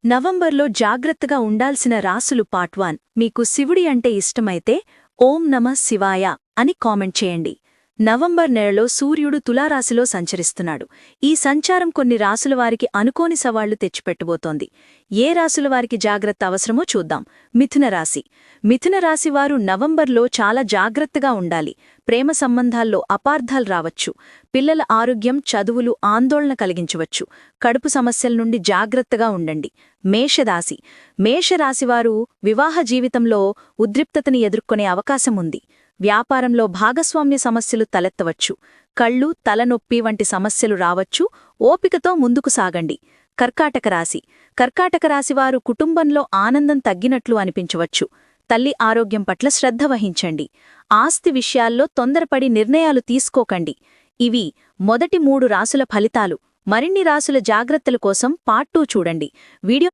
నవంబర్లో జాగ్రత్తగా ఉండాల్సిన రాసులు పార్ట్ 1. మీకు శివుడి అంటే ఇష్టమైతే ఓం నమః శివాయ అని కామెంట్ చేయండి. నవంబర్ నెలలో సూర్యుడు తులారాశిలో సంచరిస్తున్నాడు. ఈ సంచారం కొన్ని రాసుల వారికి అనుకోని సవాళ్లు తెచ్చిపెట్టబోతోంది. ఏ రాసుల వారికి జాగ్రత్త అవసరమో చూద్దాం. మిథున రాశి. మిథున రాశివారు నవంబర్లో చాలా జాగ్రత్తగా ఉండాలి. ప్రేమ సంబంధాల్లో అపార్థాలు రావచ్చు. పిల్లల ఆరోగ్యం, చదువులు ఆందోళన కలిగించవచ్చు. కడుపు సమస్యల నుండి జాగ్రత్తగా ఉండండి. మేషరాశి. మేషరాశివారు వివాహ జీవితంలో ఉద్రిక్తతని ఎదుర్కొనే అవకాశం ఉంది. వ్యాపారంలో భాగస్వామ్య సమస్యలు తలెత్తవచ్చు. కళ్ళు, తలనొప్పి వంటి సమస్యలు రావచ్చు. ఓపికతో ముందుకు సాగండి. కర్కాటక రాశి. కర్కాటక రాశివారు కుటుంబంలో ఆనందం తగ్గినట్లు అనిపించవచ్చు. తల్లి ఆరోగ్యం పట్ల శ్రద్ధ వహించండి. ఆస్తి విషయాల్లో తొందరపడి నిర్ణయాలు తీసుకోకండి. ఇవి మొదటి 3 రాసుల ఫలితాలు. మరిన్ని రాసుల జాగ్రత్తల కోసం పార్ట్ 2 చూడండి. వీడియో